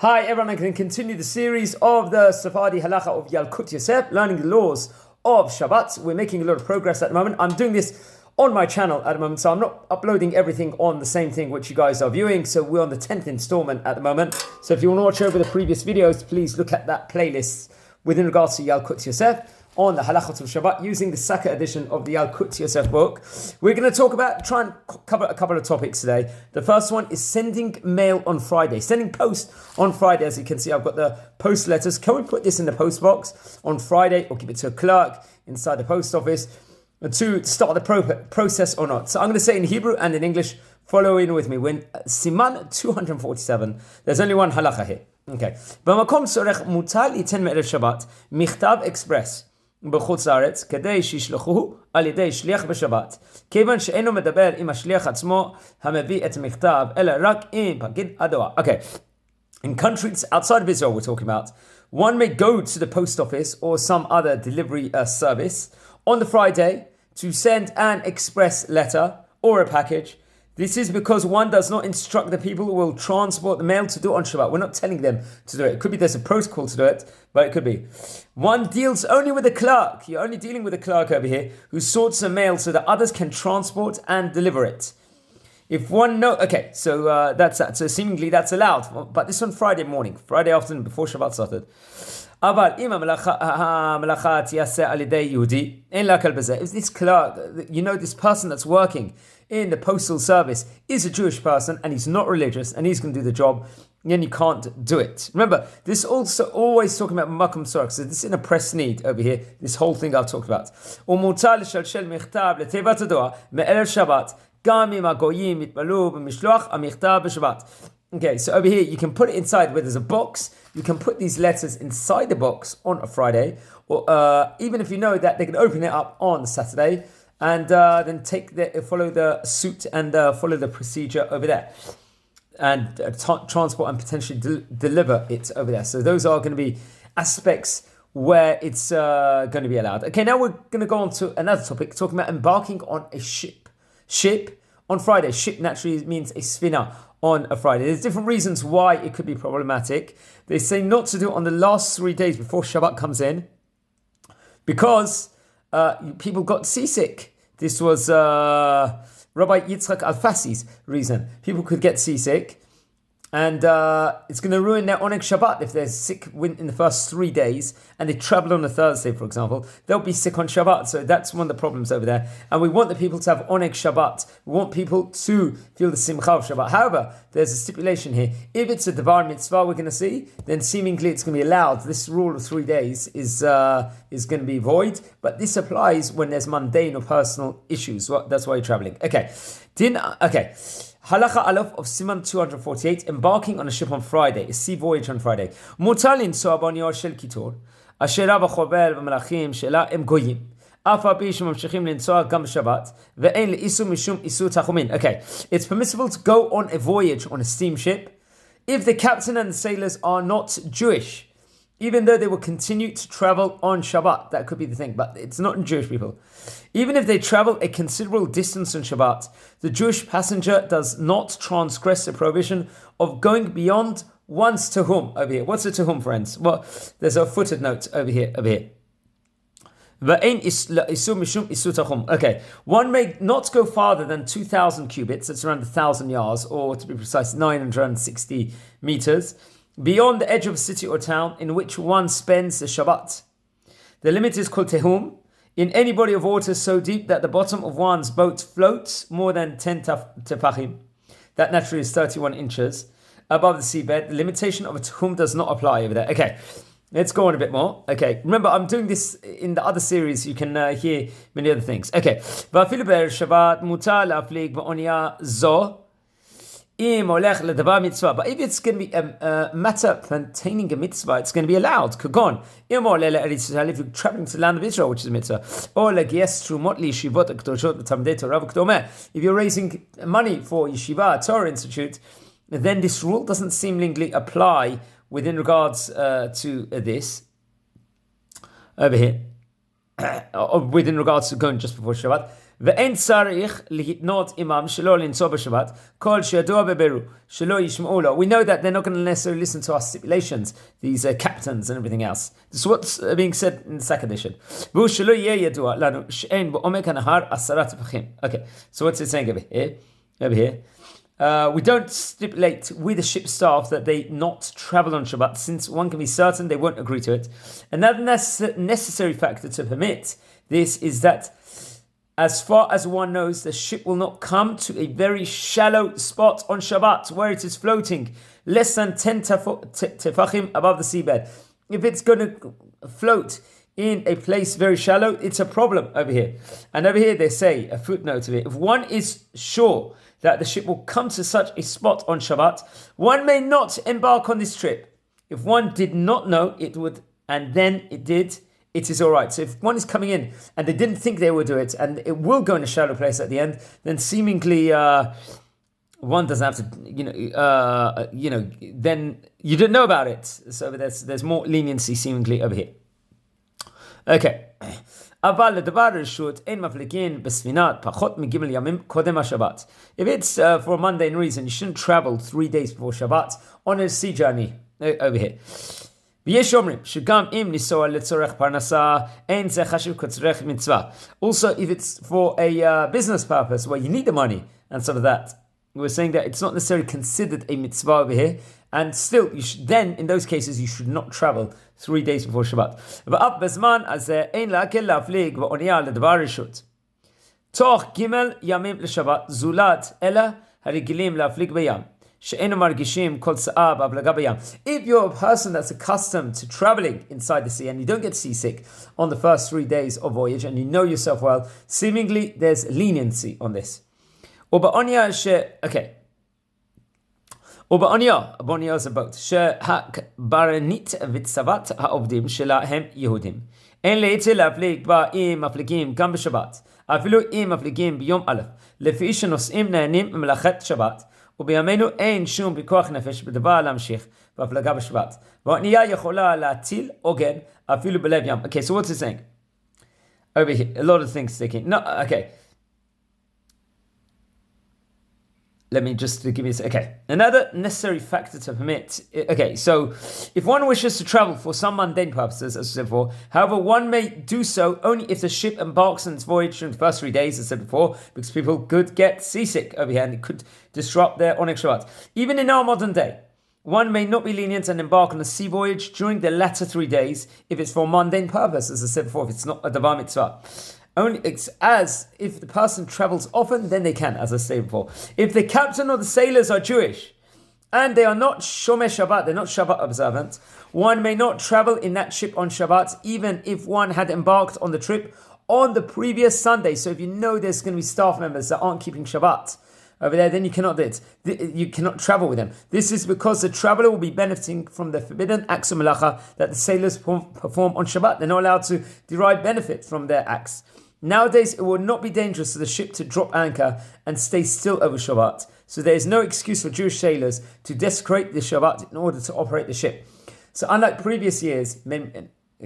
Hi everyone, I'm going to continue the series of the Sephardi Halacha of Yalkut Yosef, learning the laws of Shabbat. We're making a lot of progress at the moment. I'm doing this on my channel at the moment, so I'm not uploading everything on the same thing which you guys are viewing. So we're on the 10th installment at the moment. So if you want to watch over the previous videos, please look at that playlist within regards to Yalkut Yosef on the Halacha of Shabbat using the Saka edition of the Yalkut Yosef book. We're going to try and cover a couple of topics today. The first one is sending mail on Friday, sending post on Friday. As you can see, I've got the post letters. Can we put this in the post box on Friday or give it to a clerk inside the post office to start the process or not? So I'm going to say in Hebrew and in English. Follow in with me. When Siman 247, there's only one halacha here. Okay. במקום צורך מוטל ייתן מערב שבת מכתב אקספרס בחוץ לארץ כדי שישלחוהו על ידי שליח בשבת. כיוון שאינו מדבר עם השליח עצמו המביא את המכתב אלא רק עם פקיד הדואר. Okay. In countries outside of Israel we're talking about, one may go to the post office or some other delivery service on the Friday to send an express letter or a package. This is because one does not instruct the people who will transport the mail to do it on Shabbat. We're not telling them to do it. It could be there's a protocol to do it, but it could be. One deals only with the clerk. You're only dealing with the clerk over here who sorts the mail so that others can transport and deliver it. If one so that's that. So seemingly that's allowed. But this on Friday morning, Friday afternoon before Shabbat started. אבל אם המלאכה תיעשה על ידי יהודי, אין להקל בזה. If this clerk, this person that's working in the postal service is a Jewish person and he's not religious and he's going to do the job, then you can't do it. Remember, this also always talking about makom sorach. So this is in a press need over here. This whole thing I've talked about. ומותר לשלשל מכתב לתיבת הדואר מערב שבת, גם אם הגויים יתפללו במשלוח המכתב בשבת. Okay, so over here you can put it inside where there's a box. You can put these letters inside the box on a Friday, or even if you know that they can open it up on Saturday and then follow the suit and follow the procedure over there and transport and potentially deliver it over there. So those are going to be aspects where it's going to be allowed. Okay, now we're going to go on to another topic, talking about embarking on a ship. Ship on Friday. Ship naturally means a sfina on a Friday. There's different reasons why it could be problematic. They say not to do it on the last 3 days before Shabbat comes in because people got seasick. This was Rabbi Yitzchak Alfasi's reason. People could get seasick and it's going to ruin their Oneg Shabbat if they're sick in the first 3 days and they travel on a Thursday, for example. They'll be sick on Shabbat. So that's one of the problems over there. And we want the people to have Oneg Shabbat. We want people to feel the Simcha of Shabbat. However, there's a stipulation here. If it's a Devar Mitzvah we're going to see, then seemingly it's going to be allowed. This rule of 3 days is going to be void. But this applies when there's mundane or personal issues. That's why you're traveling. Okay. Halacha of Siman 248, embarking on a ship on Friday, a sea voyage on Friday. מותר לנסוע באוניות של קיטור, אשר רב החובל במלאכים שלה הם גויים. אף על פי שממשיכים לנסוע גם בשבת, ואין לאיסור משום איסור תחומין. Okay, it's permissible to go on a voyage on a steamship if the captain and the sailors are not Jewish, even though they will continue to travel on Shabbat. That could be the thing, but it's not in Jewish people. Even if they travel a considerable distance on Shabbat, the Jewish passenger does not transgress the prohibition of going beyond one's tehum over here. What's a tehum, friends? Well, there's a footed note over here. Okay, one may not go farther than 2,000 cubits, that's around 1,000 yards, or to be precise, 960 meters, beyond the edge of a city or town in which one spends the Shabbat. The limit is called tehum, in any body of water so deep that the bottom of one's boat floats more than 10 tefachim. That naturally is 31 inches above the seabed. The limitation of a tehum does not apply over there. Okay, let's go on a bit more. Okay, remember I'm doing this in the other series. You can hear many other things. Okay, ואפילו בערב שבת מותר להפליג באונייה זו אם הולך לדבר מצווה. But if it's going to be a matter pertaining a mitzvah, it's going to be allowed. כגון, אם עולה לארץ ישראל, if you're traveling to the land of Israel, which is a mitzvah, או לגייס תרומות לישיבות הקדושות ותלמודי תורה וכדומה. If you're raising money for yeshiva, Torah Institute, then this rule doesn't seemingly apply within regards to this over here, or within regards to going just before Shabbat. ואין צריך להתנות עמם שלא לנסוע בשבת, כל שידוע בבירור, שלא ישמעו לו. We know that they're not going to necessarily listen to our stipulations, these captains and everything else. This is what's being said in the second edition. והוא שלא יהיה ידוע לנו שאין בעומק הנהר 10 טפחים. Okay, so what's it saying over here? Over here. We don't stipulate with the ship staff that they not travel on Shabbat, since one can be certain they won't agree to it. Another necessary factor to permit this is that as far as one knows, the ship will not come to a very shallow spot on Shabbat where it is floating less than 10 tefachim above the seabed. If it's going to float in a place very shallow, it's a problem over here. And over here they say, a footnote of it, if one is sure that the ship will come to such a spot on Shabbat, one may not embark on this trip. If one did not know it would, and then it did, it is all right. So if one is coming in and they didn't think they would do it, and it will go in a shallow place at the end, then seemingly one doesn't have to, then you didn't know about it. So there's more leniency seemingly over here. Okay. אבל לדבר רשות אין מפליגין בספינת פחות מג' ימים קודם השבת. If it's for a mundane reason, you shouldn't travel 3 days before Shabbat on a sea journey over here. ויש אומרים שגם אם ניסוע לצורך פרנסה, אין זה חשוב כצורך מצווה. Also, if it's for a business purpose where you need the money and sort of that, we're saying that it's not necessarily considered a mitzvah over here, and still, then in those cases you should not travel 3 days before Shabbat. ואף בזמן הזה אין להקל להפליג באונייה לדבר רשות. תוך ג' ימים לשבת זולת אלא הרגילים להפליג בים. שאינו מרגישים כל צעה בהפלגה בים. If you're a person that's accustomed to traveling inside the sea and you don't get seasick on the first 3 days of voyage and you know yourself well, seemingly there's leniency on this. ובאונייה באונייה זה boat, שהקברניט וצוות העובדים שלה הם יהודים. אין להיטל להפליג בה אם מפליגים גם בשבת, אפילו אם מפליגים ביום א', לפי שנוסעים נהנים ממלאכת שבת, ובימינו אין שום פיקוח נפש בדבר להמשיך בהפלגה בשבת. והאונייה יכולה להטיל עוגן אפילו בלב ים. Okay, so what's it saying? Over here, a lot of things sticking. No, okay. Let me just give you this. Okay, another necessary factor to permit. Okay, so if one wishes to travel for some mundane purposes, as I said before, however, one may do so only if the ship embarks on its voyage during the first 3 days, as I said before, because people could get seasick over here and it could disrupt their Onyx Shabbat. Even in our modern day, one may not be lenient and embark on a sea voyage during the latter 3 days if it's for a mundane purpose, as I said before, if it's not a davar mitzvah. Only it's as if the person travels often, then they can, as I said before. If the captain or the sailors are Jewish and they are not Shomei Shabbat, they're not Shabbat observant, one may not travel in that ship on Shabbat, even if one had embarked on the trip on the previous Sunday. So if you know there's going to be staff members that aren't keeping Shabbat over there, then you cannot do it. You cannot travel with them. This is because the traveler will be benefiting from the forbidden acts of malacha that the sailors perform on Shabbat. They're not allowed to derive benefit from their acts. Nowadays, it would not be dangerous for the ship to drop anchor and stay still over Shabbat. So there is no excuse for Jewish sailors to desecrate the Shabbat in order to operate the ship. So unlike previous years,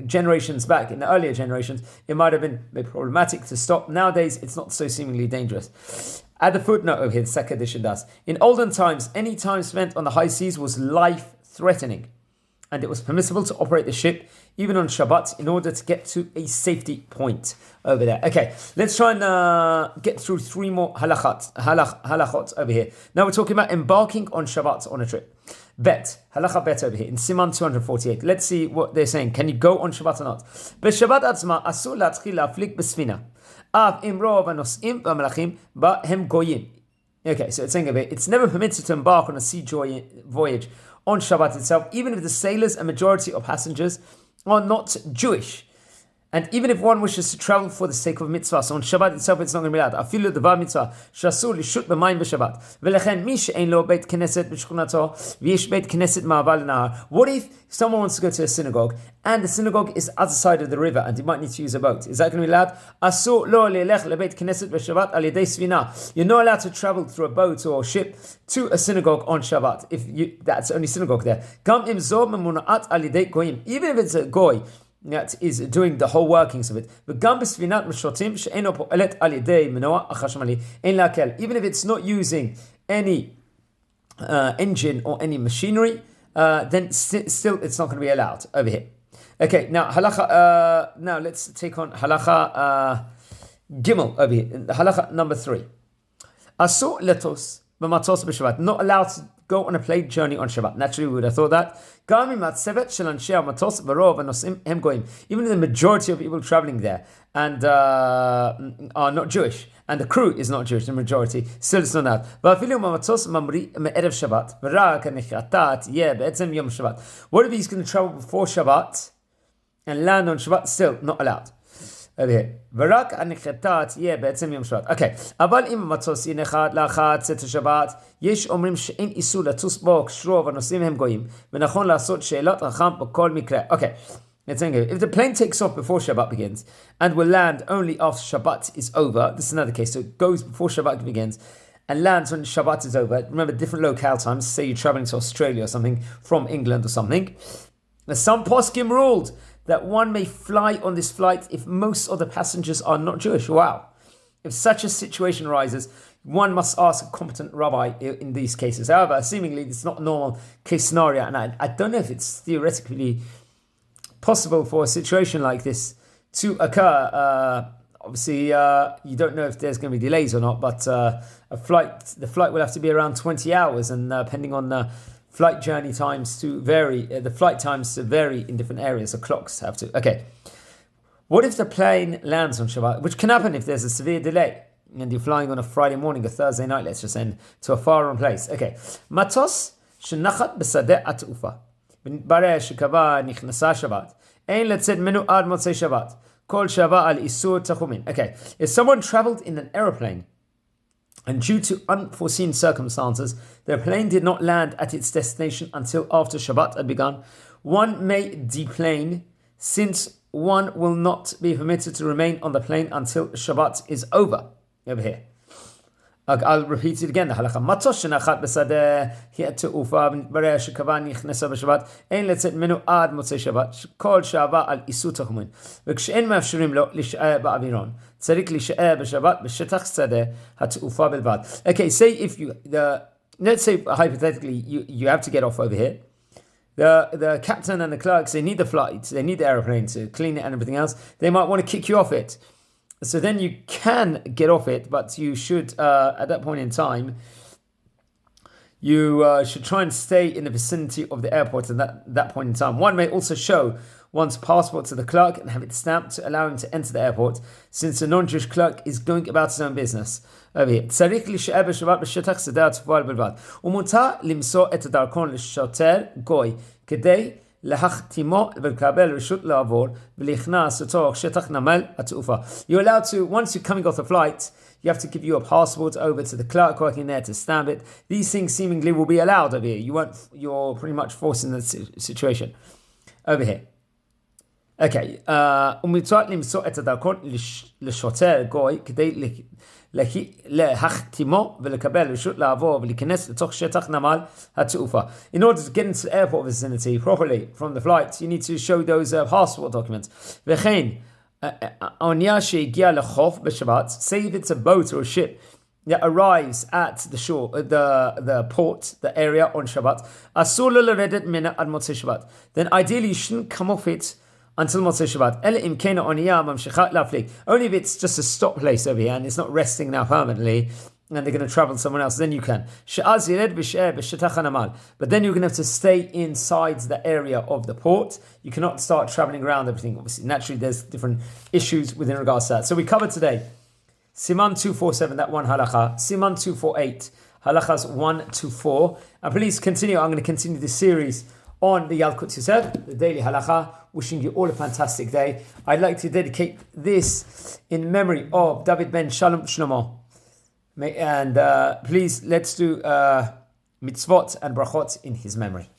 generations back, in the earlier generations, it might have been problematic to stop. Nowadays, it's not so seemingly dangerous. Add the footnote over here, the second edition does. In olden times, any time spent on the high seas was life-threatening, and it was permissible to operate the ship even on Shabbat in order to get to a safety point over there. Okay, let's try and get through 3 more halachot over here. Now we're talking about embarking on Shabbat on a trip. Halacha bet over here in Siman 248. Let's see what they're saying. Can you go on Shabbat or not? בשבת עצמה אסור להתחיל להפליג בספינה. אף אם רוב הנוסעים והמלאכים בה הם גויים. Okay, so it's saying over here, it's never permitted to embark on a sea voyage on Shabbat itself, even if the sailors and majority of passengers are not Jewish. And even if one wishes to travel for the sake of mitzvah, so on Shabbat itself it's not going to be allowed. Afilu דבר מצווה, שאסור לשוט במים בשבת. ולכן מי שאין לו בית כנסת בשכונתו, ויש בית כנסת מעבר לנהר. What if someone wants to go to a synagogue, and the synagogue is other side of the river, and you might need to use a boat? Is that going to be allowed? אסור לא ללך לבית כנסת בשבת על ידי ספינה. You're not allowed to travel through a boat or ship to a synagogue on Shabbat, if that's the only synagogue there. גם אם זו ממונעת על ידי גויים. Even if it's a goy, that is doing the whole workings of it. Even if it's not using any engine or any machinery, then still it's not going to be allowed over here. Okay, now halacha. Now let's take on halacha gimel over here. Halacha number 3. Asur letos b'matos b'Shabbat. Not allowed to go on a plane journey on Shabbat. Naturally, we would have thought that. Even the majority of people traveling there and are not Jewish, and the crew is not Jewish, the majority, still it's not allowed. What if he's going to travel before Shabbat and land on Shabbat? Still not allowed. Over here. Okay. אבל אם המטוס ינחת לאחר צאת השבת, יש אומרים שאין איסור לטוס בו כשרוב הנוסעים הם גויים, ונכון לעשות שאלות חכם בכל מקרה. Okay. Let's think of it. If the plane takes off before Shabbat begins and will land only after Shabbat is over, this is another case. So it goes before Shabbat begins and lands when Shabbat is over. Remember, different locale times. Say you're traveling to Australia or something from England or something. Some poskim ruled that one may fly on this flight if most of the passengers are not Jewish. Wow. If such a situation arises, one must ask a competent rabbi in these cases. However, seemingly it's not a normal case scenario, and I don't know if it's theoretically possible for a situation like this to occur. Obviously, you don't know if there's going to be delays or not, but the flight will have to be around 20 hours, and depending on the flight journey times to vary, the flight times to vary in different areas. The clocks have to. Okay. What if the plane lands on Shabbat, which can happen if there's a severe delay and you're flying on a Friday morning or Thursday night, let's just say, to a far-off place. Okay. Matos shenachat b'sadeh at'ufa. V'nitbareh shekava nichnasa Shabbat. Ein letzet menu ad motzei Shabbat. Kol shava al isur tachumin. Okay. If someone traveled in an aeroplane and due to unforeseen circumstances, the plane did not land at its destination until after Shabbat had begun, one may deplane, since one will not be permitted to remain on the plane until Shabbat is over. Over here. I'll repeat it again. The halacha. Matos shenachat b'sadeh hi'at'ufa v'nitbareh shekava nichnasa b'Shabbat ein letzet menu ad motzei Shabbat kol shava al isur tachumin וכשאין מאפשרים לו להישאר באווירון צריך להישאר בשבת בשטח שדה התעופה בלבד. Okay, say if let's say hypothetically you have to get off over here. The captain and the clerks, they need the flight, they need the aeroplane to clean it and everything else. They might want to kick you off it. So then you can get off it, but you should, at that point in time, you should try and stay in the vicinity of the airport at that point in time. One may also show one's passport to the clerk and have it stamped to allow him to enter the airport, since a non-Jewish clerk is going about his own business. Over here. צריך להישאר בשבת בשטח שדה התעופה בלבד. ומותר למסור את הדרכון לשוטר גוי כדי להחתימו ולקבל רשות לעבור ולהכנס לתוך שטח נמל התעופה. You're allowed to, once you're coming off the flight, you have to give your passport over to the clerk working there to stamp it. These things seemingly will be allowed over here. You're pretty much forced in the situation. Over here. Okay. ומותר למסור את הדרכון לשוטר גוי כדי להחתימו ולקבל רשות לעבור ולהיכנס לתוך שטח נמל התעופה. In order to get into the airport vicinity properly from the flight, you need to show those passport documents. וכן, האונייה שהגיעה לחוף בשבת, say if it's a boat or a ship that arrives at the shore, the port, the area on Shabbat, אסור לו לרדת ממנה עד מוצאי שבת. Then ideally you shouldn't come off it until Motzei Shabbat. אלא אם כן האונייה ממשיכה להפליג. Only if it's just a stop place over here and it's not resting now permanently and they're going to travel somewhere else, then you can. שאז ירד וישאר בשטח הנמל. But then you're going to have to stay inside the area of the port. You cannot start traveling around everything. Obviously, naturally, there's different issues within regards to that. So we covered today Siman 247, that one halacha. Siman 248, halachas 1 to 4. And please continue. I'm going to continue this series on the Yalkut Yosef, the daily halacha. Wishing you all a fantastic day. I'd like to dedicate this in memory of David ben Shalom Shlomo. And please, let's do mitzvot and brachot in his memory.